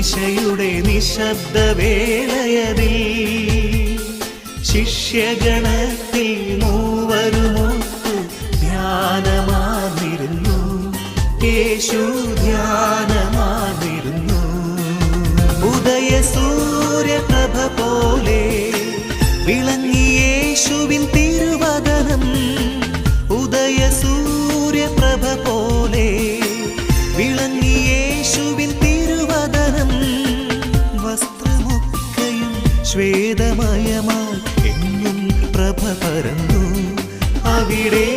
ഈശയുടെ നിശബ്ദവേളയതിൽ ശിഷ്യഗണത്തിൽ മൂവരുമൊത്തു ധ്യാനമാർന്നിരുന്നു. യേശു ധ്യാനമാർന്നിരുന്നു. ഉദയസൂര്യപ്രഭ പോലെ വിളങ്ങി യേശുവിൻ തിരുവദനം. ഉദയസൂര്യപ്രഭ പോലെ വിളങ്ങി യേശുവിൻ തിരുവദനം. വസ്ത്രമൊക്കെയും ശ്വേതമയമായി എങ്ങും പ്രഭ പരന്നു. അവിടെ